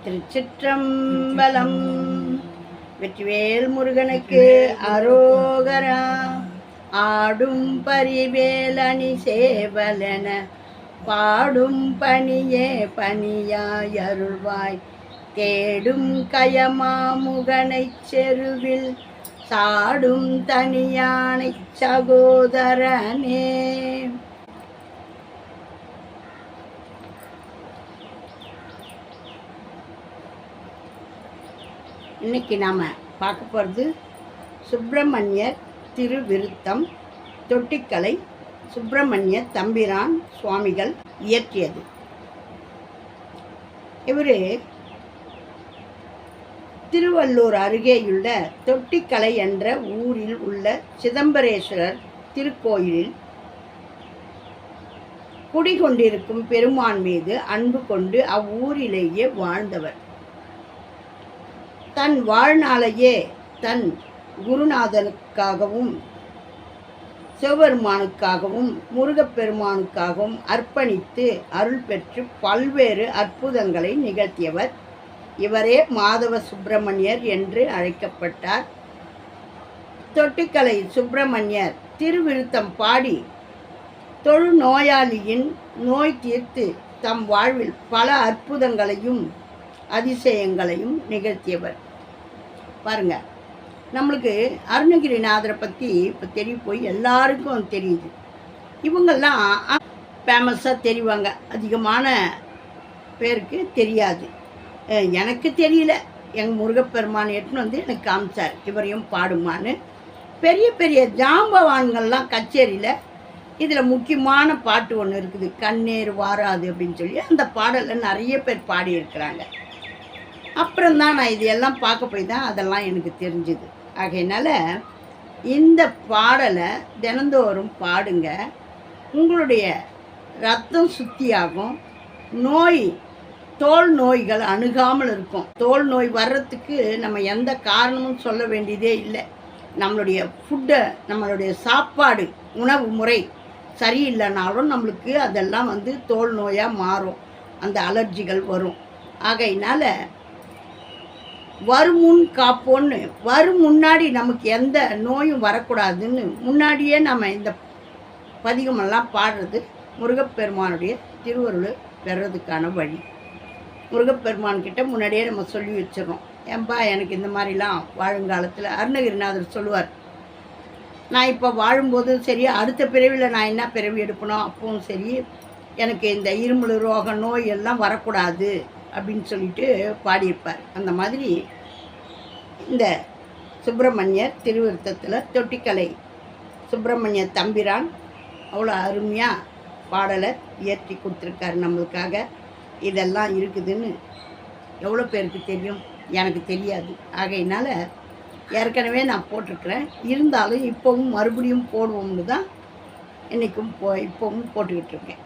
திருச்சிற்றம்பலம். வெற்றிவேல் முருகனுக்கு அரோகரா. ஆடும் பரிவேல் அணி சேவலென பாடும் பணியே பணியாய் அருள்வாய். தேடும் கயமாமுகனைச் செருவில் சாடும் தனியானைச் சகோதரனே. இன்னைக்கு நாம் பார்க்க போகிறது சுப்பிரமணியர் திருவிருத்தம். தொட்டிக்கலை சுப்பிரமணிய தம்பிரான் சுவாமிகள் இயற்றியது. இவர் திருவள்ளூர் அருகேயுள்ள தொட்டிக்கலை என்ற ஊரில் உள்ள சிதம்பரேஸ்வரர் திருக்கோயிலில் குடிகொண்டிருக்கும் பெருமான் மீது அன்பு கொண்டு அவ்வூரிலேயே வாழ்ந்தவர். தன் வாழ்நாளையே தன் குருநாதனுக்காகவும் சிவபெருமானுக்காகவும் முருகப்பெருமானுக்காகவும் அர்ப்பணித்து அருள் பெற்று பல்வேறு அற்புதங்களை நிகழ்த்தியவர். இவரே மாதவ சுப்பிரமணியர் என்று அழைக்கப்பட்டார். தொட்டிக்கலை சுப்பிரமணியர் திருவிருத்தம் பாடி தொழுநோயாளியின் நோய் தீர்த்து தம் வாழ்வில் பல அற்புதங்களையும் அதிசயங்களையும் நிகழ்த்தியவர். பாருங்க, நம்மளுக்கு அருணகிரிநாதரை பற்றி இப்போ தெரிய போய் எல்லாருக்கும் தெரியுது. இவங்கெல்லாம் ஃபேமஸாக தெரிவாங்க, அதிகமான பேருக்கு தெரியாது. எனக்கு தெரியல, எங்கள் முருகப்பெருமான் எட்டுன்னு வந்து எனக்கு காமிச்சார், இவரையும் பாடுமான்னு. பெரிய பெரிய ஜாம்பவான்கள்லாம் கச்சேரியில் இதில் முக்கியமான பாட்டு ஒன்று இருக்குது, கண்ணேர் வாராது அப்படின்னு சொல்லி. அந்த பாடலில் நிறைய பேர் பாடியிருக்கிறாங்க. அப்புறம்தான் நான் இதையெல்லாம் பார்க்க போய் தான் அதெல்லாம் எனக்கு தெரிஞ்சுது. ஆகையினால இந்த பாடலை தினந்தோறும் பாடுங்க. உங்களுடைய ரத்தம் சுத்தியாகும், தோல் நோய்கள் அணுகாமல் இருக்கும். தோல் நோய் வர்றதுக்கு நம்ம எந்த காரணமும் சொல்ல வேண்டியதே இல்லை. நம்மளுடைய நம்மளுடைய சாப்பாடு உணவு முறை சரியில்லைனாலும் நம்மளுக்கு அதெல்லாம் வந்து தோல் நோயாக மாறும், அந்த அலர்ஜிகள் வரும். ஆகையினால வருமுன் காப்போன்னு, முன்னாடி நமக்கு எந்த நோயும் வரக்கூடாதுன்னு முன்னாடியே நம்ம இந்த பதிகமெல்லாம் பாடுறது முருகப்பெருமானுடைய திருவருள் பெறதுக்கான வழி. முருகப்பெருமான்கிட்ட முன்னாடியே நம்ம சொல்லி வச்சிடறோம், ஏன்பா எனக்கு இந்த மாதிரிலாம் வாழுங்காலத்தில் அருணகிரிநாதர் சொல்லுவார், நான் இப்போ வாழும்போதும் சரி, அடுத்த பிறவியில் நான் என்ன பிறவி எடுக்கணும் அப்பவும் சரி, எனக்கு இந்த இருமல் ரோக நோய் எல்லாம் வரக்கூடாது அப்படின்னு சொல்லிட்டு பாடியிருப்பார். அந்த மாதிரி இந்த சுப்பிரமணியர் திருவிருத்தத்தில் தொட்டிக்கலை சுப்பிரமணிய தம்பிரான் அவ்வளோ அருமையாக பாடலை இயற்றி கொடுத்துருக்காரு நம்மளுக்காக. இதெல்லாம் இருக்குதுன்னு எவ்வளோ பேருக்கு தெரியும்? எனக்கு தெரியாது. ஆகையினால ஏற்கனவே நான் போட்டிருக்கிறேன், இருந்தாலும் இப்போவும் மறுபடியும் போடுவோம்னு தான் இப்போவும் போட்டுக்கிட்டு இருக்கேன்.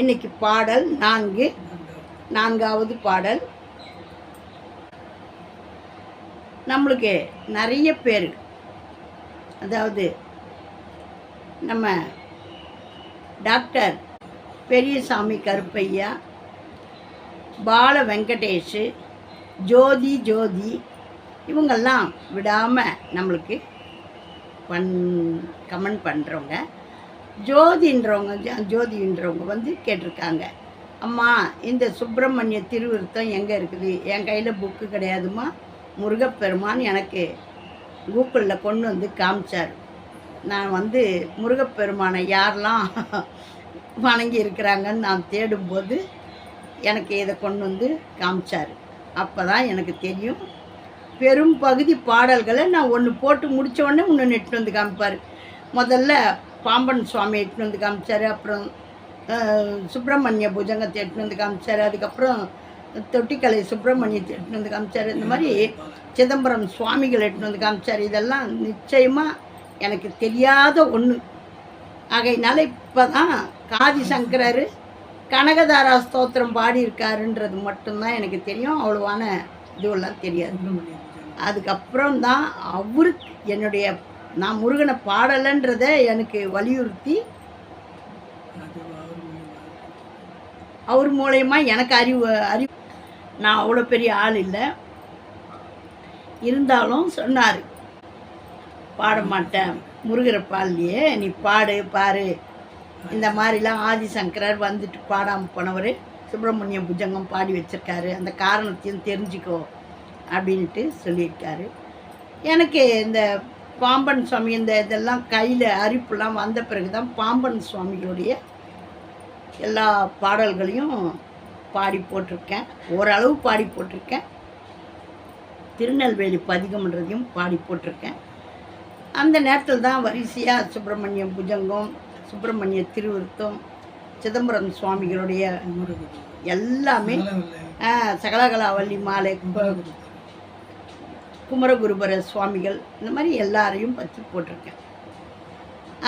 இன்றைக்கி பாடல் 4வது பாடல். நம்மளுக்கு நிறைய பேர், அதாவது நம்ம டாக்டர் பெரியசாமி கருப்பையா, பால வெங்கடேஷ், ஜோதி இவங்கெல்லாம் விடாமல் நம்மளுக்கு கமெண்ட் பண்ணுறவங்க. ஜோதின்றவங்க வந்து கேட்டிருக்காங்க, அம்மா இந்த சுப்பிரமணிய திருவிருத்தம் எங்கே இருக்குது? என் கையில் புக்கு கிடையாதுமா, முருகப்பெருமான் எனக்கு கூகுளில் கொண்டு வந்து காமிச்சார். நான் வந்து முருகப்பெருமானை யாரெல்லாம் வணங்கி இருக்கிறாங்கன்னு நான் தேடும்போது எனக்கு இதை கொண்டு வந்து காமிச்சார். அப்போ தான் எனக்கு தெரியும். பெரும் பகுதி பாடல்களை நான் ஒன்று போட்டு முடித்த உடனே இன்னொன்று எட்டுன்னு வந்து காமிப்பார். முதல்ல பாம்பன் சுவாமி எட்டுன்னு வந்து காமிச்சார், அப்புறம் சுப்பிரமணிய புஜங்கத்தை எட்டுன்னு வந்து காமிச்சார், அதுக்கப்புறம் தொட்டிக்கலை சுப்பிரமணியத்தை எட்டுன்னு வந்து காமிச்சார், இந்த மாதிரி சிதம்பரம் சுவாமிகள் எட்டுன்னு வந்து காமிச்சார். இதெல்லாம் நிச்சயமாக எனக்கு தெரியாத ஒன்று. ஆகையினால இப்போ தான் காதி சங்கரர் கனகதாரா ஸ்தோத்திரம் பாடியிருக்காருன்றது மட்டும்தான் எனக்கு தெரியும், அவ்வளோவான இதுவெல்லாம் தெரியாது. அதுக்கப்புறம் தான் அவருக்கு நான் முருகனை பாடலைன்றதை எனக்கு வலியுறுத்தி அவர் மூலயமா எனக்கு அறிவு நான் அவ்வளோ பெரிய ஆள் இல்லை, இருந்தாலும் சொன்னார், பாட மாட்டேன், முருகரை பாடலையே, நீ பாடு பாரு, இந்த மாதிரிலாம் ஆதிசங்கரர் வந்துட்டு பாடாமல் போனவர் சுப்பிரமணிய புஜங்கம் பாடி வச்சுருக்காரு, அந்த காரணத்தையும் தெரிஞ்சுக்கோ அப்படின்ட்டு சொல்லியிருக்காரு. எனக்கு இந்த பாம்பன் சுவாமி இந்த இதெல்லாம் கையில் அரிப்புலாம் வந்த பிறகு தான் பாம்பன் சுவாமிகளுடைய எல்லா பாடல்களையும் பாடி போட்டிருக்கேன், ஓரளவு பாடி போட்டிருக்கேன். திருநெல்வேலி பதிகம்ன்றதையும் பாடி போட்டிருக்கேன். அந்த நேரத்தில் தான் வரிசையாக சுப்பிரமணிய புஜங்கம், சுப்பிரமணிய திருவிருத்தம், சிதம்பரம் சுவாமிகளுடைய எல்லாமே, சகலகலாவல்லி மாலை, குமரகுருபர சுவாமிகள், இந்த மாதிரி எல்லாரையும் பற்றி போட்டிருக்கேன்.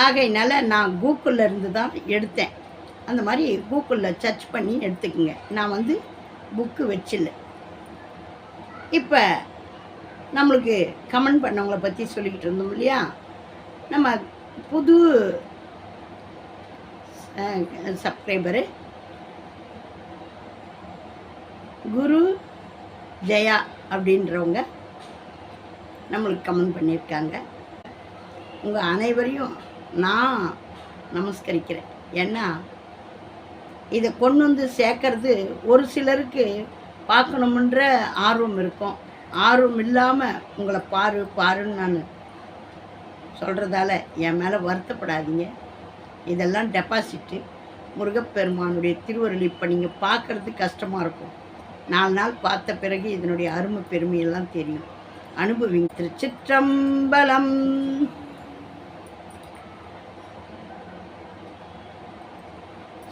ஆகையினால நான் கூகுளில் இருந்து தான் எடுத்தேன். அந்த மாதிரி கூகுளில் சர்ச் பண்ணி எடுத்துக்கோங்க. நான் வந்து புக்கு வச்சில்ல. இப்போ நம்மளுக்கு கமெண்ட் பண்ணவங்கள பற்றி சொல்லிக்கிட்டு இருந்தோம் இல்லையா, நம்ம புது சப்ஸ்கிரைபரு குரு ஜெயா அப்படின்றவங்க நம்மளுக்கு கமெண்ட் பண்ணியிருக்காங்க. உங்கள் அனைவரையும் நான் நமஸ்கரிக்கிறேன். ஏன்னா இதை கொண்டு வந்து சேர்க்கறது ஒரு சிலருக்கு பார்க்கணுமுன்ற ஆர்வம் இருக்கும். ஆர்வம் இல்லாமல் உங்களை பாருன்னு நான் சொல்கிறதால என் மேலே வருத்தப்படாதீங்க. இதெல்லாம் டெபாசிட்டு முருகப்பெருமானுடைய திருவருள். இப்போ நீங்கள் பார்க்குறது கஷ்டமாக இருக்கும், 4 நாள் பார்த்த பிறகு இதனுடைய அருமை பெருமையெல்லாம் தெரியும். அனுபவிங்க. திருச்சிற்றம்பலம்.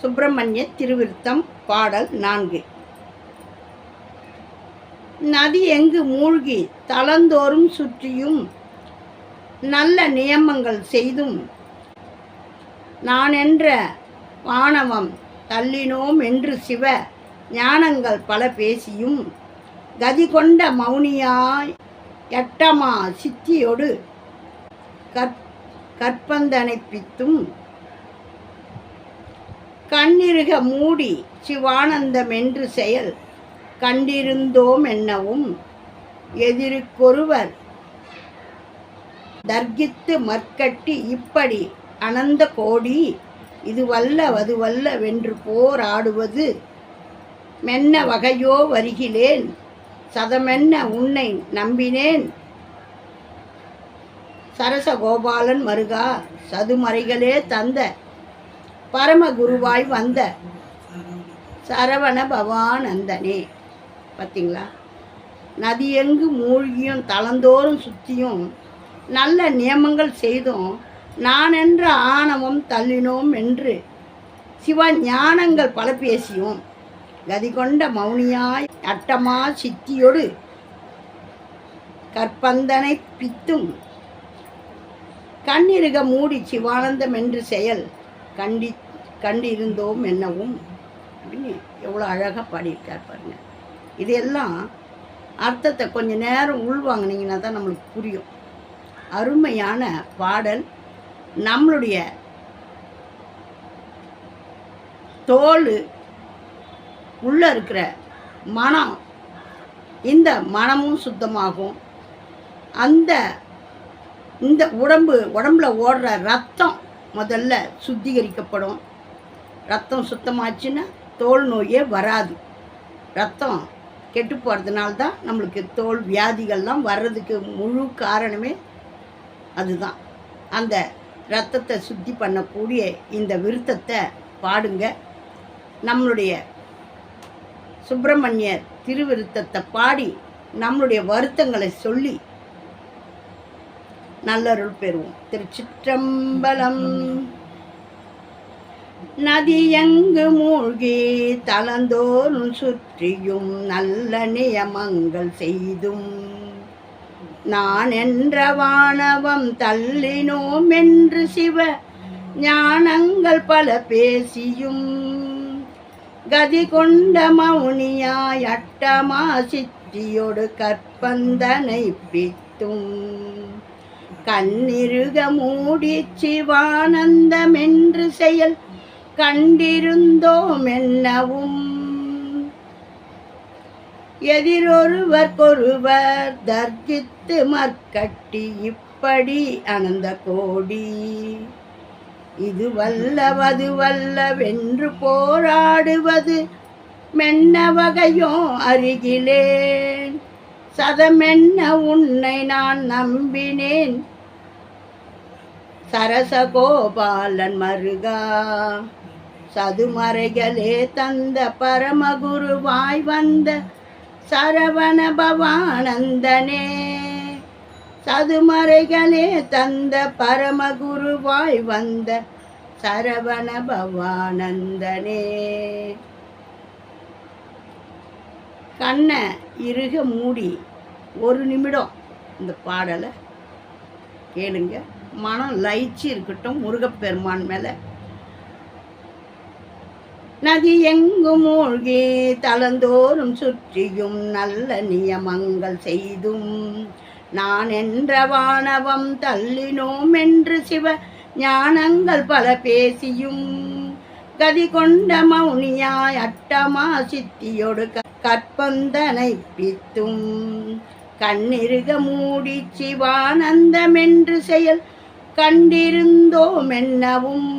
சுப்பிரமணிய திருவிருத்தம் பாடல் 4. நதி எங்கு மூழ்கி தளந்தோறும் சுற்றியும் நல்ல நியமங்கள் செய்தும் நான் என்ற வானவம் தள்ளினோம் என்று சிவ ஞானங்கள் பல பேசியும் கதி கொண்ட மௌனியாய் எட்டமா சித்தியோடு கற்பந்தனை பித்தும் கண்ணிருக மூடி சிவானந்தம் என்று செயல் கண்டிருந்தோம் என்னவும் எதிர்க்கொருவர் தர்கித்து மற்கட்டி இப்படி அனந்த கோடி இதுவல்ல வதுவல்ல வென்று போராடுவது மென்ன வகையோ வருகிலேன் சதமென்ன உன்னை நம்பினேன் சரசகோபாலன் மருகா சதுமறைகளே தந்த பரமகுருவாய் வந்த சரவண பவானந்தனே. பார்த்தீங்களா, நதி எங்கு மூழ்கியும் தளந்தோறும் சுற்றியும் நல்ல நியமங்கள் செய்தும் நான் என்ற ஆணவம் தள்ளினோம் என்று சிவ ஞானங்கள் பல பேசியும் கதி கொண்ட மௌனியாய் அட்டமா சித்தியோடு கற்பந்தனை பித்தும் கண்ணிருக மூடி சிவானந்தம் என்று செயல் கண்டிருந்தோம் என்னவும் அப்படின்னு எவ்வளோ அழகாக பாடியிருக்கார் பாருங்க. இதெல்லாம் அர்த்தத்தை கொஞ்சம் நேரம் உள்வாங்கினீங்கன்னா தான் நம்மளுக்கு புரியும். அருமையான பாடல். நம்மளுடைய தோல் உள்ளே இருக்கிற மனம், இந்த மனமும் சுத்தமாகும். இந்த உடம்புல ஓடுற ரத்தம் முதல்ல சுத்திகரிக்கப்படும். ரத்தம் சுத்தமாச்சுன்னா தோல் நோயே வராது. ரத்தம் கெட்டு போகிறதுனால தான் நம்மளுக்கு தோல் வியாதிகள்லாம் வர்றதுக்கு முழு காரணமே அதுதான். அந்த ரத்தத்தை சுத்தி பண்ணக்கூடிய இந்த விருத்தத்தை பாடுங்க. நம்மளுடைய சுப்பிரமணிய திருவிருத்தத்தை பாடி நம்மளுடைய வருத்தங்களை சொல்லி நல்லருள் பெறுவோம். திருச்சிற்றம்பலம். நதி எங்கு மூழ்கி தளந்தோறும் சுற்றியும் நல்ல நியமங்கள் செய்தும் நான் என்ற வானவம் தள்ளினோம் என்று சிவ ஞானங்கள் பல பேசியும் கதி கொண்ட மௌனியாய் அட்டமா சித்தியோடு கற்பந்தனை பித்தும் கண்ணிருக மூடி சிவானந்தம் என்று செயல் கண்டிருந்தோம் என்னவும் எதிரொருவர்க்கொருவர் தர்ஜித்து மற்கட்டி இப்படி அனந்த கோடி. இது வல்லவது வல்லவென்று போராடுவது மென்ன வகையோ அருகிலேன். சதமென்ன உன்னை நான் நம்பினேன் சரசகோபாலன் மருகா. சதுமறைகளே தந்த பரமகுருவாய் வந்த சரவண பவானந்தனே. சதுமறைகளே தந்த பரமகுருவாய் வந்த சரவண பவானந்தனே. கண்ணை இறுக மூடி ஒரு நிமிடம் இந்த பாடலை கேளுங்க. மனம் லயிச்சு இருக்கட்டும் முருகப்பெருமான் மேலே. நதி எங்கும் மூழ்கி தளந்தோறும் சுற்றியும் நல்ல நியமங்கள் செய்தும் நான் என்ற வானவம் தள்ளினோம் என்று சிவ ஞானங்கள் பல பேசியும் கதி கொண்ட மௌனியாய் அட்டமா சித்தியோடு கற்பந்தனை பித்தும் கண்ணிருக மூடி சிவானந்தமென்று செயல் கண்டிருந்தோம் என்னவும்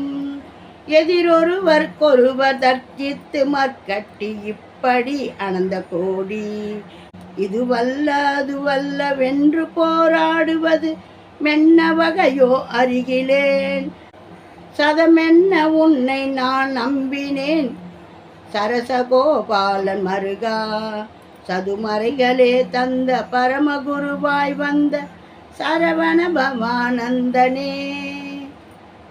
எதிரொருவர்க்கொருவர் தர்ஜித்து மற்கட்டி இப்படி அனந்த கோடி. இது வல்ல அது வல்லவென்று போராடுவது மென்ன வகையோ அருகிலேன். சதமென்ன உன்னை நான் நம்பினேன் சரசகோபாலன் மருகா. சதுமறைகளே தந்த பரமகுருவாய் வந்த சரவண பவானந்தனே.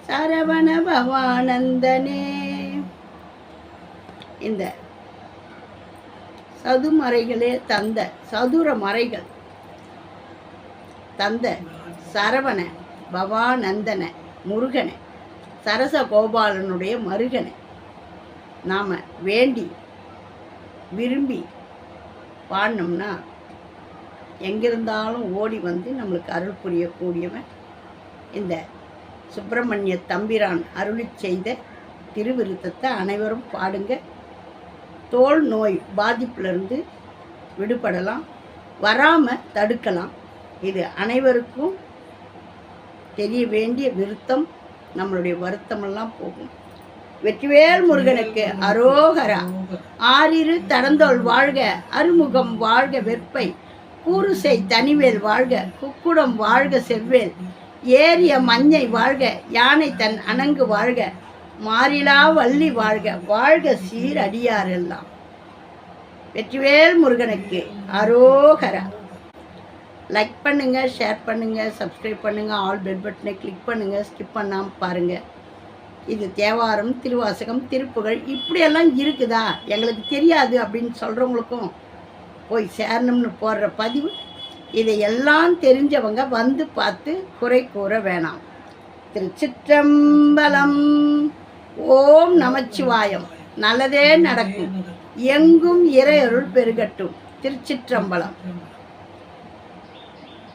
சரவண பவானந்தனே. இந்த சதுமறைகளே தந்த சதுர மறைகள் தந்த சரவண பவானந்தன முருகனை சரசகோபாலனுடைய மருகனை நாம் வேண்டி விரும்பி பாடினோம்னா எங்கிருந்தாலும் ஓடி வந்து நம்மளுக்கு அருள் புரியக்கூடியவன் இந்த சுப்பிரமணிய தம்பிரான் அருளி செய்த திருவிருத்தத்தை அனைவரும் பாடுங்க. தோல் நோய் பாதிப்பிலிருந்து விடுபடலாம், வராமல் தடுக்கலாம். இது அனைவருக்கும் தெரிய வேண்டிய விருத்தம். நம்மளுடைய வருத்தமெல்லாம் போகும். வெற்றிவேல் முருகனுக்கு அரோகரா. ஆறிரு தடந்தோள் வாழ்க, அருமுகம் வாழ்க, வெற்பை கூறுசை தனிவேல் வாழ்க, குக்குடம் வாழ்க, செவ்வேல் ஏறிய மஞ்சை வாழ்க, யானை தன் அணங்கு வாழ்க, மாறிலா வள்ளி வாழ்க, வாழ்க சீரடியாரெல்லாம். வெற்றிவேல் முருகனுக்கு அரோகரா. லைக் பண்ணுங்கள், ஷேர் பண்ணுங்கள், சப்ஸ்கிரைப் பண்ணுங்கள், ஆல் பெல் பட்டனை கிளிக் பண்ணுங்கள், ஸ்கிப் பண்ணாமல் பாருங்கள். இது தேவாரம், திருவாசகம், திருப்புகழ் இப்படியெல்லாம் இருக்குதா எங்களுக்கு தெரியாது அப்படின்னு சொல்கிறவங்களுக்கும் போய் சேரணும்னு போடுற பதிவு. இதையெல்லாம் தெரிஞ்சவங்க வந்து பார்த்து குறை கூற வேணாம். திருச்சிற்றம்பலம். ஓம் நமச்சிவாயம். நல்லதே நடக்கும். எங்கும் இறையருள் பெருகட்டும். திருச்சிற்றம்பலம்.